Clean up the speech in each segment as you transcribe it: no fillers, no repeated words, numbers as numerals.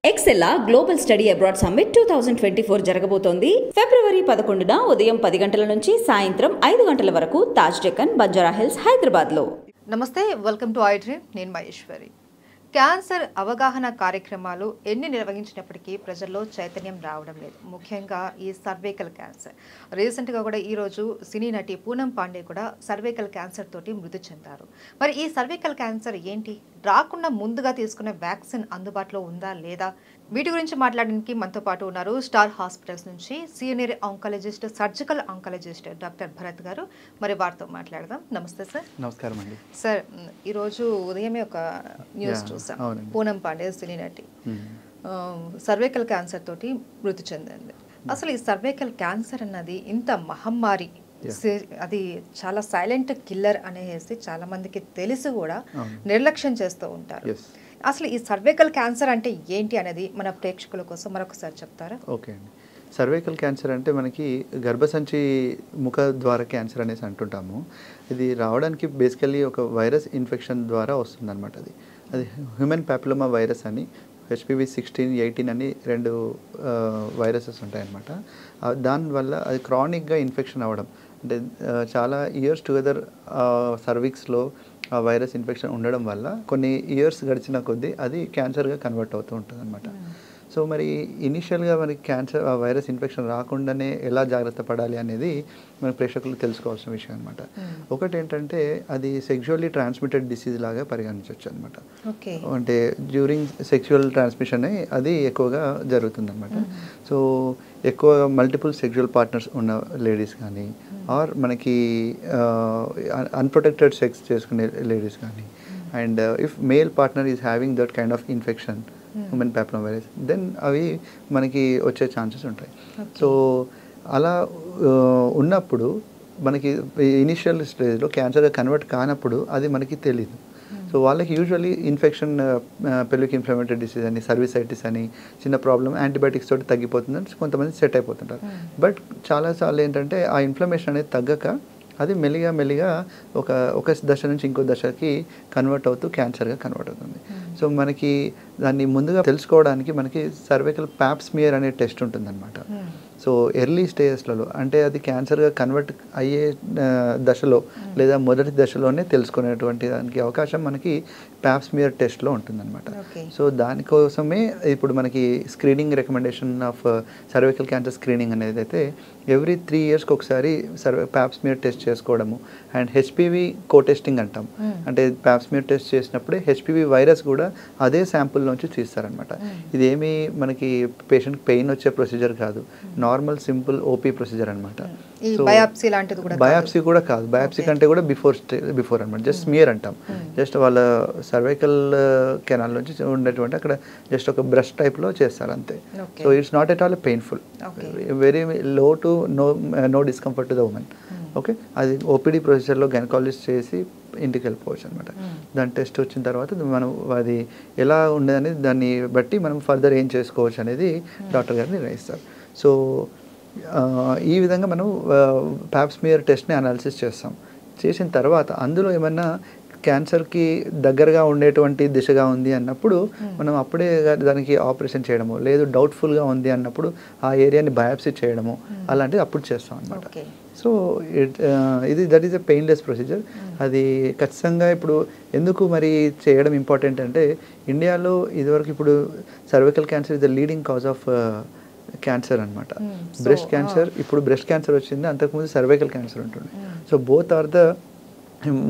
ఎక్సెల్లా global study abroad summit 2024 జరగబోతోంది. ఫిబ్రవరి 11న ఉదయం 10 గంటల నుంచి సాయంత్రం 5 గంటల వరకు తాజ్ డెక్కన్, బంజారా హిల్స్, హైదరాబాద్లో. నమస్తే, వెల్కమ్ టు ఐ డ్రీమ్. నేను మహేశ్వరి. క్యాన్సర్ అవగాహన కార్యక్రమాలు ఎన్ని నిర్వహించినప్పటికీ ప్రజల్లో చైతన్యం రావడం లేదు. ముఖ్యంగా ఈ సర్వైకల్ క్యాన్సర్. రీసెంట్గా కూడా ఈరోజు సినీ నటి పూనం పాండే కూడా సర్వైకల్ క్యాన్సర్ తోటి మృతి చెందారు. మరి ఈ సర్వైకల్ క్యాన్సర్ ఏంటి, రాకుండా ముందుగా తీసుకునే వ్యాక్సిన్ అందుబాటులో ఉందా లేదా, వీటి గురించి మాట్లాడడానికి మనతో పాటు ఉన్నారు స్టార్ హాస్పిటల్స్ నుంచి senior oncologist, surgical oncologist doctor Bharat గారు. మరి వారితో మాట్లాడదాం. నమస్తే సార్. నమస్కారం అండి. సార్, ఈరోజు ఉదయమే ఒక న్యూస్ చూసాం. పూనం పాండే సినీ నటి సర్వైకల్ క్యాన్సర్ తోటి మృతి చెందింది. అసలు ఈ సర్వైకల్ క్యాన్సర్ అన్నది ఇంత మహమ్మారి, అది చాలా సైలెంట్ కిల్లర్ అనేసి చాలా మందికి తెలిసి కూడా నిర్లక్ష్యం చేస్తూ ఉంటారు. అసలు ఈ సర్వైకల్ క్యాన్సర్ అంటే ఏంటి అనేది మన ప్రేక్షకుల కోసం మరొకసారి చెప్తారా? ఓకే అండి. సర్వైకల్ క్యాన్సర్ అంటే మనకి గర్భసంచి ముఖ ద్వార క్యాన్సర్ అనేసి అంటుంటాము. ఇది రావడానికి బేసికల్లీ ఒక వైరస్ ఇన్ఫెక్షన్ ద్వారా వస్తుందన్నమాట. అది హ్యూమన్ ప్యాపిలోమా వైరస్ అని, HPV 16, 18 అని 2 వైరసెస్ ఉంటాయన్నమాట. దానివల్ల అది క్రానిక్గా ఇన్ఫెక్షన్ అవ్వడం, అంటే చాలా ఇయర్స్ టుగెదర్ సర్విక్స్లో ఆ వైరస్ ఇన్ఫెక్షన్ ఉండడం వల్ల కొన్ని ఇయర్స్ గడిచిన కొద్దీ అది క్యాన్సర్గా కన్వర్ట్ అవుతూ ఉంటుంది అనమాట. సో మరి ఇనిషియల్గా మనకి క్యాన్సర్ వైరస్ ఇన్ఫెక్షన్ రాకుండానే ఎలా జాగ్రత్త పడాలి అనేది మన ప్రేక్షకులు తెలుసుకోవాల్సిన విషయం అనమాట. ఒకటి ఏంటంటే అది సెక్షువల్లీ ట్రాన్స్మిటెడ్ డిసీజ్ లాగా పరిగణించవచ్చు అనమాట. అంటే డ్యూరింగ్ సెక్షువల్ ట్రాన్స్మిషన్ అది ఎక్కువగా జరుగుతుందన్నమాట. సో ఎక్కువ మల్టిపుల్ సెక్షువల్ పార్ట్నర్స్ ఉన్న లేడీస్ కానీ, ఆర్ మనకి అన్ప్రొటెక్టెడ్ సెక్స్ చేసుకునే లేడీస్ కానీ, and if male partner is having that kind of infection, human papilloma virus, then అవి మనకి వచ్చే ఛాన్సెస్ ఉంటాయి. సో అలా ఉన్నప్పుడు మనకి ఇనిషియల్ స్టేజ్లో క్యాన్సర్గా కన్వర్ట్ కానప్పుడు అది మనకి తెలియదు. సో వాళ్ళకి usually infection, pelvic inflammatory disease అని, సర్వీసైటిస్ అని చిన్న ప్రాబ్లమ్ యాంటీబయాటిక్స్ తోటి తగ్గిపోతుందని కొంతమంది సెట్ అయిపోతుంటారు. బట్ చాలాసార్లు ఏంటంటే ఆ ఇన్ఫ్లమేషన్ అనేది తగ్గక అది మెల్లిగా ఒక దశ నుంచి ఇంకో దశకి కన్వర్ట్ అవుతూ క్యాన్సర్గా కన్వర్ట్ అవుతుంది. సో మనకి దాన్ని ముందుగా తెలుసుకోవడానికి మనకి సర్వైకల్ ప్యాప్ స్మియర్ అనే టెస్ట్ ఉంటుందన్నమాట. సో ఎర్లీ స్టేజెస్లలో, అంటే అది క్యాన్సర్గా కన్వర్ట్ అయ్యే దశలో లేదా మొదటి దశలోనే తెలుసుకునేటువంటి దానికి అవకాశం మనకి ప్యాప్ స్మియర్ టెస్ట్లో ఉంటుందన్నమాట. సో దానికోసమే ఇప్పుడు మనకి screening recommendation of cervical cancer screening అనేది అయితే ఎవ్రీ 3 yearsకి ఒకసారి ప్యాప్ స్మియర్ టెస్ట్ చేసుకోవడము, అండ్ HPV కోటెస్టింగ్ అంటాం. అంటే ప్యాప్ స్మియర్ టెస్ట్ చేసినప్పుడే HPV వైరస్ కూడా అదే శాంపుల్ నుంచి తీస్తారనమాట. ఇదేమి మనకి పేషెంట్ పెయిన్ వచ్చే ప్రొసీజర్ కాదు, నార్మల్ సింపుల్ OP ప్రొసీజర్ అనమాట. బయాప్సీ కూడా కాదు, బయాప్సీ కంటే కూడా బిఫోర్ అనమాట. జస్ట్ స్మియర్ అంటాం. జస్ట్ వాళ్ళ సర్వైకల్ కెనాల్ నుంచి ఉండేటువంటి అక్కడ జస్ట్ ఒక బ్రష్ టైప్లో చేస్తారు అంతే. So it's not at all painful, very low to know discomfort to the women. Okay, అది OPD ప్రొసీజర్లో గైనకాలజిస్ట్ చేసి ఇంటికి వెళ్ళిపోవచ్చు అనమాట. దాని టెస్ట్ వచ్చిన తర్వాత మనం అది ఎలా ఉండేదనేది దాన్ని బట్టి మనం ఫర్దర్ ఏం చేసుకోవచ్చు అనేది డాక్టర్ గారు నిర్ణయిస్తారు. సో ఈ విధంగా మనం ప్యాప్ స్మియర్ టెస్ట్ని అనాలిసిస్ చేస్తాం. చేసిన తర్వాత అందులో ఏమన్నా క్యాన్సర్కి దగ్గరగా ఉండేటువంటి దిశగా ఉంది అన్నప్పుడు మనం అప్పుడే దానికి ఆపరేషన్ చేయడము, లేదు డౌట్ఫుల్గా ఉంది అన్నప్పుడు ఆ ఏరియాని బయాప్సీ చేయడము అలాంటిది అప్పుడు చేస్తాం అనమాట. So that is a painless procedure. అది ఖచ్చితంగా ఇప్పుడు ఎందుకు మరి చేయడం ఇంపార్టెంట్ అంటే, ఇండియాలో ఇదివరకు ఇప్పుడు cervical cancer is the leading cause of cancer అనమాట. బ్రెస్ట్ క్యాన్సర్, ఇప్పుడు బ్రెస్ట్ క్యాన్సర్ వచ్చింది, అంతకుముందు సర్వైకల్ క్యాన్సర్ ఉంటుంది. So both are the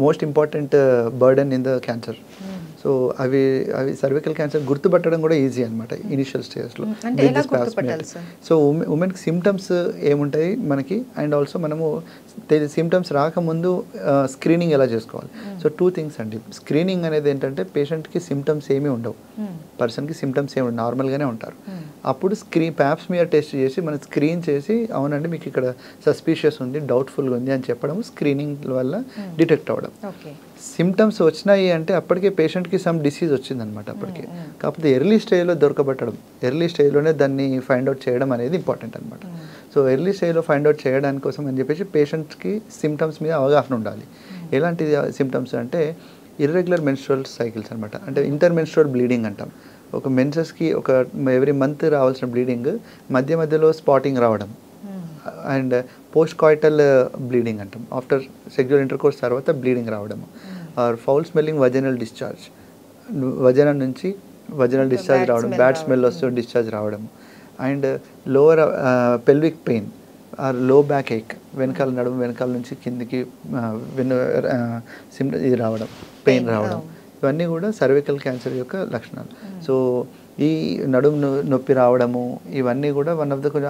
most important burden in the cancer. So అవి సర్వైకల్ క్యాన్సర్ గుర్తుపట్టడం కూడా ఈజీ అనమాట ఇనిషియల్ స్టేజ్లో. సో ఉమెన్కి సిమ్టమ్స్ ఏముంటాయి మనకి, అండ్ ఆల్సో మనము సిమ్టమ్స్ రాకముందు స్క్రీనింగ్ ఎలా చేసుకోవాలి. సో 2 things అండి. స్క్రీనింగ్ అనేది ఏంటంటే పేషెంట్కి సిమ్టమ్స్ ఏమీ ఉండవు, పర్సన్కి సిమ్టమ్స్ ఏమి నార్మల్గానే ఉంటారు. అప్పుడు ప్యాప్ స్మియర్ టెస్ట్ చేసి మనం స్క్రీన్ చేసి, అవునండి మీకు ఇక్కడ సస్పీషియస్ ఉంది, డౌట్ఫుల్గా ఉంది అని చెప్పడం స్క్రీనింగ్ వల్ల డిటెక్ట్ అవ్వడం. సిమ్టమ్స్ వచ్చినాయి అంటే అప్పటికే పేషెంట్కి సమ్ డిసీజ్ వచ్చిందనమాట అప్పటికే. కాకపోతే ఎర్లీ స్టేజ్లో దొరకబట్టడం, ఎర్లీ స్టేజ్లోనే దాన్ని ఫైండ్ అవుట్ చేయడం అనేది ఇంపార్టెంట్ అనమాట. సో ఎర్లీ స్టేజ్లో ఫైండ్ అవుట్ చేయడానికి కోసం అని చెప్పేసి పేషెంట్స్కి సిమ్టమ్స్ మీద అవగాహన ఉండాలి. ఎలాంటి సిమ్టమ్స్ అంటే ఇర్రెగ్యులర్ మెన్స్ట్రువల్ సైకిల్స్ అనమాట, అంటే ఇంటర్మెన్స్ట్రువల్ బ్లీడింగ్ అంటాం. ఒక మెన్సెస్కి ఒక ఎవ్రీ మంత్ రావాల్సిన బ్లీడింగ్ మధ్యలో స్పాటింగ్ రావడం అండ్ పోస్ట్ కాయిటల్ బ్లీడింగ్ అంటాం, ఆఫ్టర్ సెక్చువల్ ఇంటర్కోర్స్ తర్వాత బ్లీడింగ్ రావడము, or foul smelling vaginal discharge, vagina నుంచి వజనల్ డిశ్చార్జ్ రావడం, బ్యాడ్ స్మెల్ వస్తూ డిశ్చార్జ్ రావడం, and lower pelvic pain or low back ache, వెనకాల నడుము వెనకాల నుంచి కిందికి ఇది రావడం, పెయిన్ రావడం, ఇవన్నీ కూడా సర్వికల్ క్యాన్సర్ యొక్క లక్షణాలు. సో ఈ నడుము నొప్పి రావడము ఇవన్నీ కూడా వన్ ఆఫ్ ద కొంచెం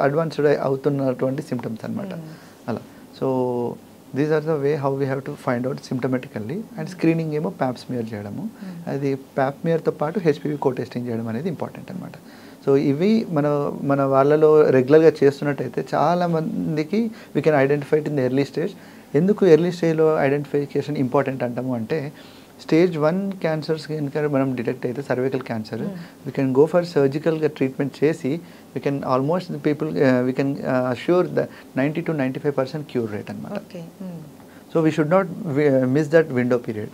అడ్వాన్స్డ్ అవుతున్నటువంటి సిమ్టమ్స్ అనమాట. అలా so these are the way how we have to find out symptomatically. And screening ఏమో ప్యాప్ స్మియర్ చేయడము, అది ప్యాప్ స్మియర్తో పాటు హెచ్పివి కో టెస్టింగ్ చేయడం అనేది ఇంపార్టెంట్ అనమాట. సో ఇవి మన వాళ్ళలో రెగ్యులర్గా చేస్తున్నట్టయితే చాలా మందికి we can identify in the early stage. ఎందుకు ఎర్లీ స్టేజ్లో ఐడెంటిఫికేషన్ ఇంపార్టెంట్ అంటాము అంటే, స్టేజ్ 1 క్యాన్సర్స్ కనుక మనం డిటెక్ట్ అయితే cervical cancer, we can go for సర్జికల్గా ట్రీట్మెంట్ చేసి we can almost people we can assure the 90 to 95% cure rate అనమాట. So we should not miss that window period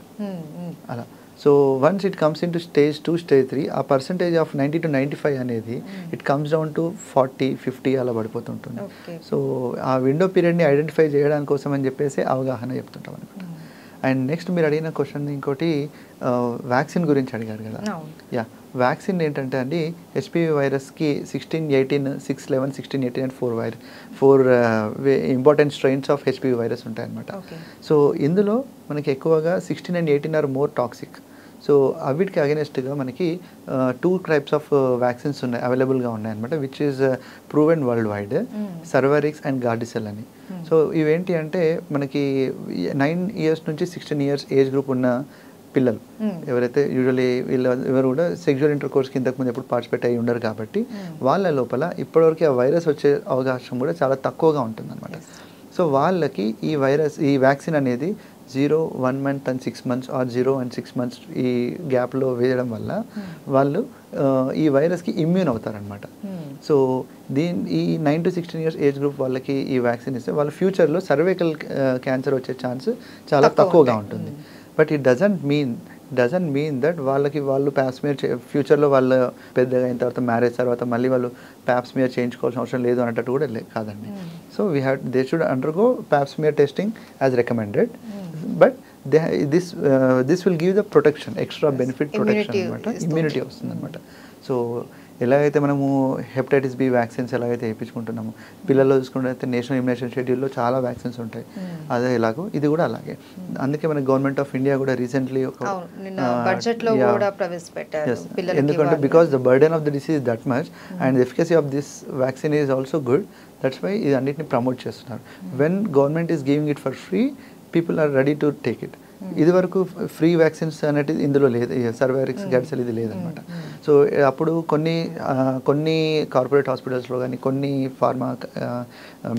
అలా. So once it comes in to stage 2, stage 3, ఆ percentage of 90 to 95 అనేది it comes down to 40-50 అలా పడిపోతుంటుంది. So ఆ window పీరియడ్ని identify చేయడానికి కోసం అని చెప్పేసి అవగాహన చెప్తుంటాం అనమాట. అండ్ నెక్స్ట్ మీరు అడిగిన క్వశ్చన్ ఇంకోటి వ్యాక్సిన్ గురించి అడిగారు కదా. యా, వ్యాక్సిన్ ఏంటంటే అండి, హెచ్పివి వైరస్కి 16, 18, 6, 11, 16, 18 and 4 important strains of HPV virus ఉంటాయన్నమాట. సో ఇందులో మనకి ఎక్కువగా 16 and 18 are more toxic. So అవిటికి అగెనెస్ట్గా మనకి 2 types ఆఫ్ వ్యాక్సిన్స్ ఉన్నాయి, అవైలబుల్గా ఉన్నాయన్నమాట, which is proven world wide, Cervarix and Gardasil అని. సో ఇవేంటి అంటే మనకి 9 years నుంచి 16 years ఏజ్ గ్రూప్ ఉన్న పిల్లలు ఎవరైతే యూజువల్లీ ఎవరు కూడా సెక్చువల్ ఇంటర్కోర్స్కి ఇంతకుముందు ఎప్పుడు పార్టిసిపేట్ అయ్యి ఉండరు కాబట్టి వాళ్ళ లోపల ఇప్పటివరకు ఆ వైరస్ వచ్చే అవకాశం కూడా చాలా తక్కువగా ఉంటుందన్నమాట. సో వాళ్ళకి ఈ వ్యాక్సిన్ అనేది 0, 1 month and 6 months or 0 and 6 months ఈ గ్యాప్లో వేయడం వల్ల వాళ్ళు ఈ వైరస్కి ఇమ్యూన్ అవుతారనమాట. సో ఈ 9 to 16 years ఏజ్ గ్రూప్ వాళ్ళకి ఈ వ్యాక్సిన్ ఇస్తే వాళ్ళ ఫ్యూచర్లో సర్వైకల్ క్యాన్సర్ వచ్చే ఛాన్స్ చాలా తక్కువగా ఉంటుంది. But it doesn't mean that వాళ్ళు ప్యాప్స్మియర్ ఫ్యూచర్లో వాళ్ళు పెద్దగా అయిన తర్వాత మ్యారేజ్ తర్వాత మళ్ళీ వాళ్ళు ప్యాప్స్మియర్ చేయించుకోవాల్సిన అవసరం లేదు అనేటట్టు కూడా కాదండి. So they should undergo Pap smear testing as recommended, but this will give the protection, extra benefit protection అనమాట, ఇమ్యూనిటీ వస్తుంది అనమాట. సో ఎలాగైతే మనము హెపటైటిస్ బి వ్యాక్సిన్స్ ఎలాగైతే వేయించుకుంటున్నాము, పిల్లల్లో చూసుకుంటే నేషనల్ ఇమ్యునైజేషన్ షెడ్యూల్లో చాలా వ్యాక్సిన్స్ ఉంటాయి, అదే ఎలాగో ఇది కూడా అలాగే. అందుకే మన గవర్నమెంట్ ఆఫ్ ఇండియా కూడా రీసెంట్లీ ఒక బడ్జెట్లో కూడా ప్రవేశపెట్టారు. ఎందుకంటే because the burden of the disease that much and the efficacy of this vaccine is also good, that's why ఇది అన్నిటిని ప్రమోట్ చేస్తున్నారు. When government is giving it for free, people are ready to take it. ఇది వరకు free vaccines అనేది ఇందులో లేదు, సర్వైరిక్స్ గార్డిసెల్ ఇది లేదనమాట. సో అప్పుడు కొన్ని కార్పొరేట్ హాస్పిటల్స్లో కానీ కొన్ని ఫార్మా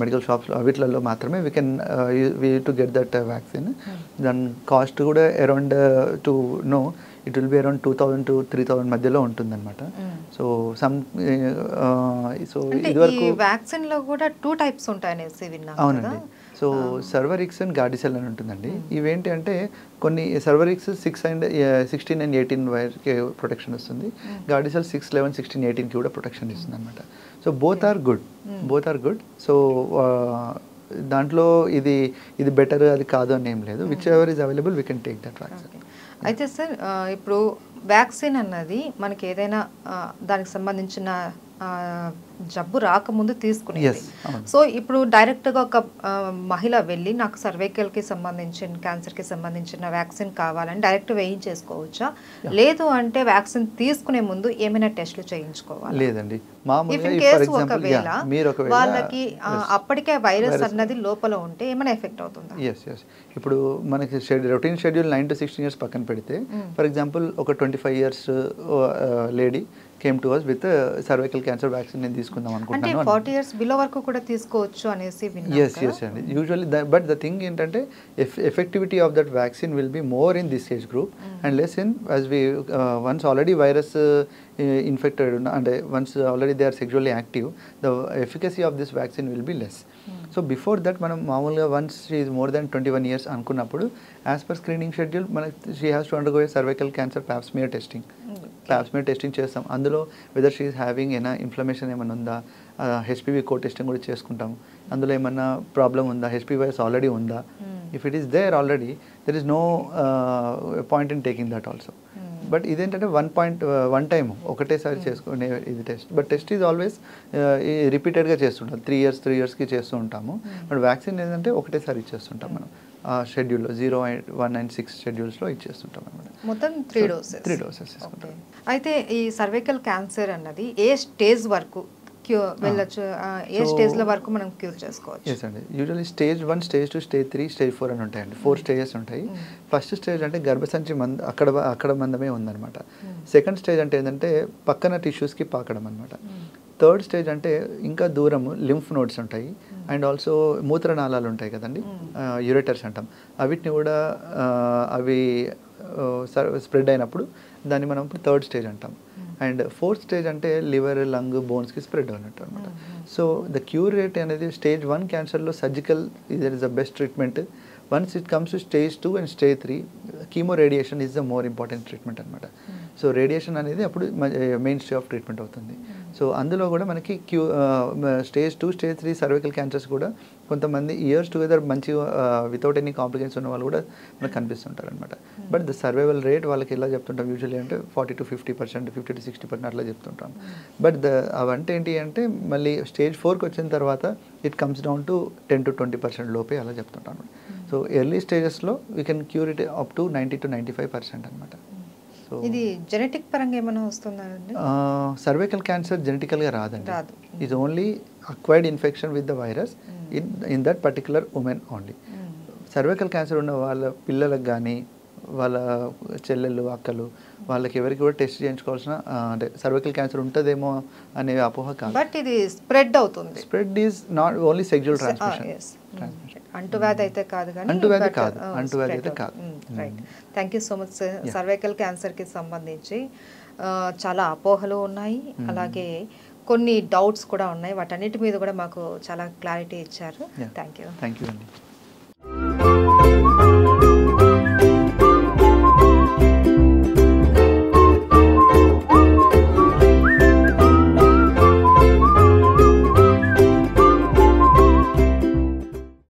మెడికల్ షాప్స్లో వీటిలలో మాత్రమే we to get that vaccine. దాని కాస్ట్ కూడా around it will be around 2,000 to 3,000 మధ్యలో ఉంటుందన్నమాట. సో ఇదివరకు వ్యాక్సిన్లో కూడా 2 types ఉంటాయనేసి విన్నాను. అవునండి. సో సర్వరిక్స్ అండ్ గార్డిసెల్ అని ఉంటుందండి. ఇవేంటి అంటే కొన్ని సర్వరిక్స్ 16 and 18 వరకు ప్రొటెక్షన్ వస్తుంది, గార్డిసెల్ 6, 11, 16, 18కి కూడా ప్రొటెక్షన్ ఇస్తుంది అనమాట. So both are good. So దాంట్లో ఇది బెటర్ అది కాదు అని ఏం లేదు, whichever is available we can take that vaccine. అయితే సార్ ఇప్పుడు వ్యాక్సిన్ అన్నది మనకి ఏదైనా దానికి సంబంధించిన జబ్బు రాకముందు తీసుకునేది. సో ఇప్పుడు డైరెక్ట్గా ఒక మహిళ వెళ్ళి నాకు సర్వైకల్కి సంబంధించిన క్యాన్సర్కి సంబంధించిన వ్యాక్సిన్ కావాలని డైరెక్ట్ వేయించేసుకోవచ్చా, లేదు అంటే వ్యాక్సిన్ తీసుకునే ముందు ఏమైనా టెస్టులు చేయించుకోవాలి? లేదండి, వాళ్ళకి అప్పటికే వైరస్ అన్నది లోపల ఉంటే ఏమైనా ఎఫెక్ట్ అవుతుందా? ఎస్ ఇప్పుడు మనకి రొటీన్ షెడ్యూల్ 9 to 16 years పక్కన పెడితే, ఫర్ ఎగ్జాంపుల్ ఒక 25 years lady came to us with cervical cancer vaccine నేను తీసుకుందాం అనుకుంటున్నాను. అంటే 40 years బిలో వరకు కూడా తీసుకోవచ్చు అనేసి విన్నాను. ఎస్ అండి, యూజువల్లీ బట్ ద థింగ్ ఏంటంటే effectivity of that vaccine will be more in this age group and less in as we once already virus infected అంటే once already they are sexually active, the efficacy of this vaccine will be less. So before that మనం మామూలుగా once she is more than 21 years అనుకున్నప్పుడు as per screening schedule మనకి she has to undergo cervical cancer pap smear testing. Paps మీద testing చేస్తాం. అందులో whether she is having inflammation ఏమైనా ఉందా, HPV కో testing కూడా చేసుకుంటాము. అందులో ఏమన్నా ప్రాబ్లం ఉందా, హెచ్పివి వైరస్ ఆల్రెడీ ఉందా. If it is there already there is no point in taking that also. But ఇదేంటంటే వన్ టైం ఒకటేసారి చేసుకునే ఇది test. But test is always రిపీటెడ్గా చేస్తుంటాం, 3 yearsకి చేస్తూ ఉంటాము. బట్ వ్యాక్సిన్ ఏంటంటే ఒకటేసారి ఇచ్చేస్తుంటాం మనం షెడ్యూల్లో 0, 1 and 6 షెడ్యూల్స్లో ఇచ్చేస్తుంటాం అనమాట. మొత్తం 3 doses. అయితే ఈ సర్వైకల్ క్యాన్సర్ అన్నది ఏ స్టేజ్ వరకు వెళ్ళొచ్చు, ఏ స్టేజ్ల వరకు మనం క్యూర్ చేసుకోవచ్చు? ఎస్ అండి, usually stage 1, stage 2, stage 3, stage 4 అని ఉంటాయండి. 4 స్టేజెస్ ఉంటాయి. ఫస్ట్ స్టేజ్ అంటే గర్భసంచి అక్కడ మందమే ఉందన్నమాట. సెకండ్ స్టేజ్ అంటే ఏంటంటే పక్కన టిష్యూస్కి పాకడం అనమాట. థర్డ్ స్టేజ్ అంటే ఇంకా దూరము లింఫ్ నోడ్స్ ఉంటాయి అండ్ ఆల్సో మూత్రనాళాలు ఉంటాయి కదండి, యూరేటర్స్ అంటాం. అవిటిని కూడా అవి స్ప్రెడ్ అయినప్పుడు దాన్ని మనం థర్డ్ స్టేజ్ అంటాం. అండ్ ఫోర్త్ స్టేజ్ అంటే లివర్, లంగ్, బోన్స్కి స్ప్రెడ్ అయినట్టు అనమాట. సో ద క్యూర్ రేట్ అనేది స్టేజ్ 1 క్యాన్సర్లో surgical either is the best treatment. Once it comes to stage 2 and stage 3 chemo radiation is the more important treatment అనమాట. So radiation అనేది అప్పుడు main stay of treatment అవుతుంది. So అందులో కూడా మనకి stage 2, stage 3 cervical cancers కూడా కొంతమంది years together మంచి వితౌట్ ఎనీ కాంప్లికేషన్స్ ఉన్న వాళ్ళు కూడా మనకు కనిపిస్తుంటారు అనమాట. బట్ ద సర్వైవల్ రేట్ వాళ్ళకి ఎలా చెప్తుంటాం యూజువల్లీ అంటే 40 to 50%, 50 to 60% అట్లా చెప్తుంటాం. బట్ అవంటే ఏంటి అంటే మళ్ళీ స్టేజ్ 4కి వచ్చిన తర్వాత it comes down to 10 to 20% లోపే అలా చెప్తుంటాం. సో ఎర్లీ స్టేజెస్లో we can cure it up to 90 to 95% అనమాట. ఇది జెనెటిక్ పరంగా ఏమైనా వస్తుందా అండి? సర్వైకల్ క్యాన్సర్ జెనెటికల్గా రాదండి. ఇది only acquired infection with the virus in that particular women only. Cervical cancer ఉన్న వాళ్ళ పిల్లలకు కానీ వాళ్ళ చెల్లెళ్ళు, అక్కలు వాళ్ళకి ఎవరికి కూడా టెస్ట్ చేయించుకోవాల్సిన అంటే సర్వైకల్ క్యాన్సర్ ఉంటుందేమో అనే అపోహ కాదు. బట్ ఇది స్ప్రెడ్ అవుతుంది. Spread is not only sexual transmission. అంటువ్యాధి అయితే కాదు కానీ అంటువ్యాధి అయితే కాదు. Right. Thank you so much sir. Cervical క్యాన్సర్కి సంబంధించి చాలా అపోహలు ఉన్నాయి, అలాగే కొన్ని డౌట్స్ కూడా ఉన్నాయి. వాటన్నిటి మీద కూడా మాకు చాలా క్లారిటీ ఇచ్చారు. థ్యాంక్ యూ అండి.